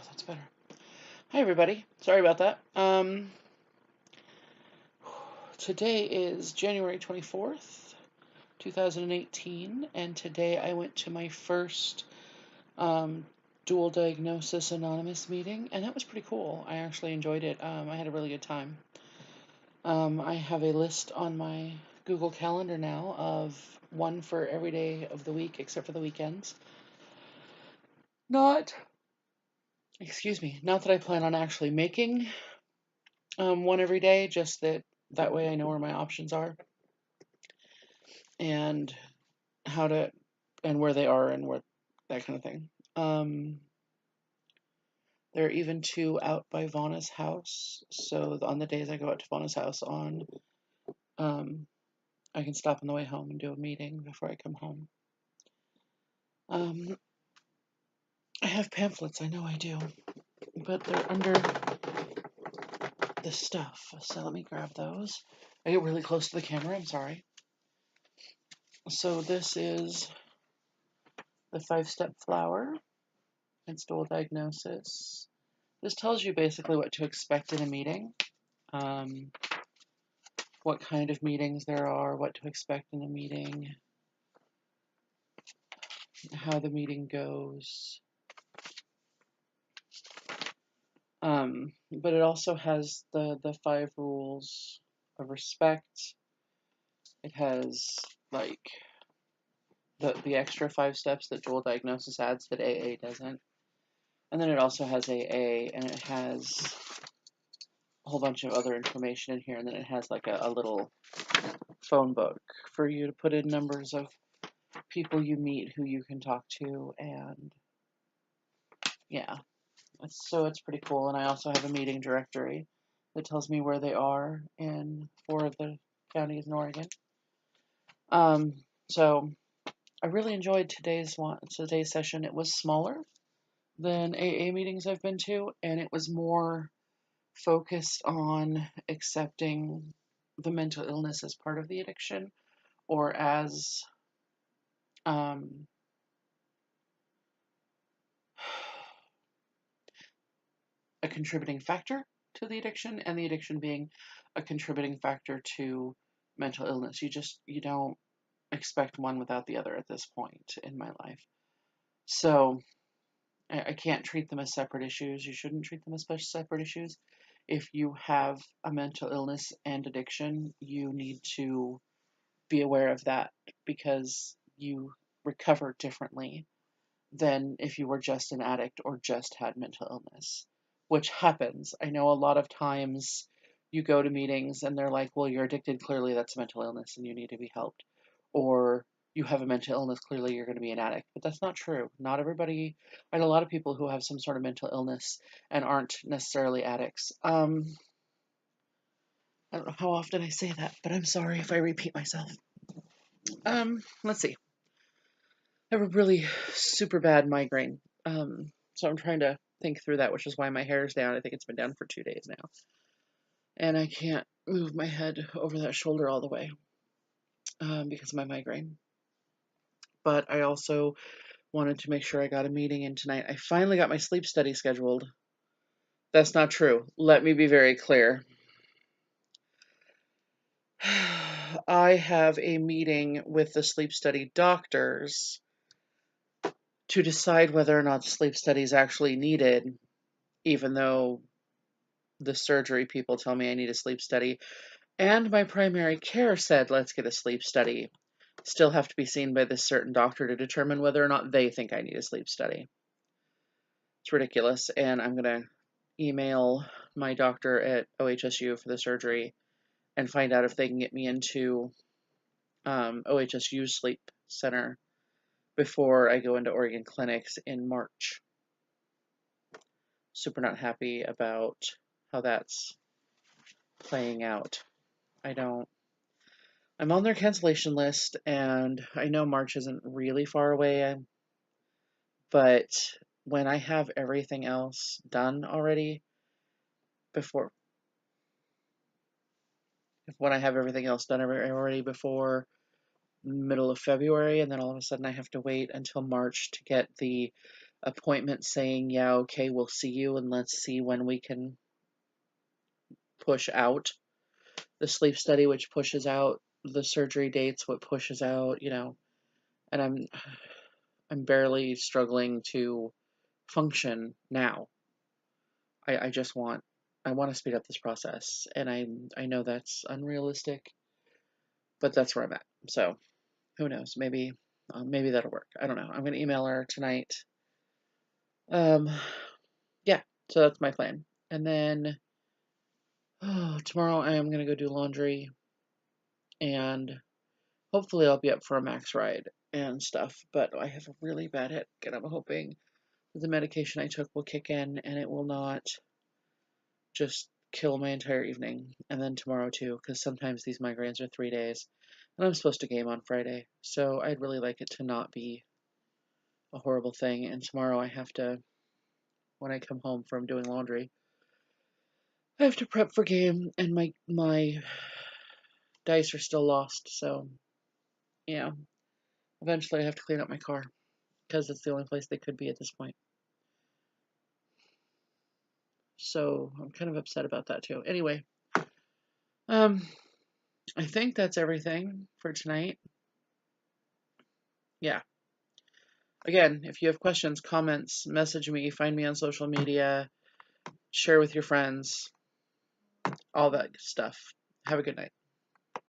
That's better. Hi, everybody. Sorry about that. Today is January 24th, 2018, and today I went to my first Dual Diagnosis Anonymous meeting, and that was pretty cool. I actually enjoyed it. I had a really good time. I have a list on my Google Calendar now of one for every day of the week except for the weekends. Not that I plan on actually making one every day, just that way I know where my options are and where they are and where that kind of thing. There are even two out by Vana's house, so on the days I go out to Vana's house I can stop on the way home and do a meeting before I come home. I have pamphlets, I know I do, but they're under the stuff, so let me grab those. I get really close to the camera, I'm sorry. So this is the 5-step flower. It's dual diagnosis. This tells you basically what to expect in a meeting, what kind of meetings there are, what to expect in a meeting, how the meeting goes. But it also has the 5 rules of respect. It has like the extra 5 steps that dual diagnosis adds that AA doesn't. And then it also has AA, and it has a whole bunch of other information in here, and then it has like a little phone book for you to put in numbers of people you meet who you can talk to, and yeah, so it's pretty cool. And I also have a meeting directory that tells me where they are in 4 of the counties in Oregon. So I really enjoyed today's session. It was smaller than AA meetings I've been to, and it was more focused on accepting the mental illness as part of the addiction or as a contributing factor to the addiction, and the addiction being a contributing factor to mental illness. You don't expect one without the other at this point in my life. So I can't treat them as separate issues. You shouldn't treat them as separate issues. If you have a mental illness and addiction, you need to be aware of that because you recover differently than if you were just an addict or just had mental illness, which happens. I know a lot of times you go to meetings and they're like, well, you're addicted, clearly that's a mental illness and you need to be helped. Or you have a mental illness, clearly you're going to be an addict. But that's not true. Not everybody, I know a lot of people who have some sort of mental illness and aren't necessarily addicts. I don't know how often I say that, but I'm sorry if I repeat myself. Let's see. I have a really super bad migraine. So I'm trying to think through that, which is why my hair is down. I think it's been down for 2 days now. And I can't move my head over that shoulder all the way because of my migraine. But I also wanted to make sure I got a meeting in tonight. I finally got my sleep study scheduled. That's not true. Let me be very clear. I have a meeting with the sleep study doctors to decide whether or not the sleep study is actually needed, even though the surgery people tell me I need a sleep study. And my primary care said, let's get a sleep study. Still have to be seen by this certain doctor to determine whether or not they think I need a sleep study. It's ridiculous, and I'm going to email my doctor at OHSU for the surgery and find out if they can get me into OHSU Sleep Center before I go into Oregon clinics in March. Super not happy about how that's playing out. I'm on their cancellation list, and I know March isn't really far away, but when I have everything else done already before middle of February, and then all of a sudden I have to wait until March to get the appointment saying, yeah, okay, we'll see you, and let's see when we can push out the sleep study, which pushes out the surgery dates, what pushes out, and I'm barely struggling to function now. I just I want to speed up this process, and I know that's unrealistic, but that's where I'm at. So who knows? Maybe that'll work. I don't know. I'm gonna email her tonight. Um, yeah. So that's my plan, and then tomorrow I am gonna go do laundry, and hopefully I'll be up for a max ride and stuff. But I have a really bad headache, and I'm hoping that the medication I took will kick in, and it will not just kill my entire evening. And then tomorrow too, because sometimes these migraines are 3 days, and I'm supposed to game on Friday, so I'd really like it to not be a horrible thing. And tomorrow I have to, when I come home from doing laundry, I have to prep for game, and my dice are still lost. So yeah, eventually I have to clean up my car because it's the only place they could be at this point. So I'm kind of upset about that too. Anyway, I think that's everything for tonight. Yeah. Again, if you have questions, comments, message me, find me on social media, share with your friends, all that stuff. Have a good night.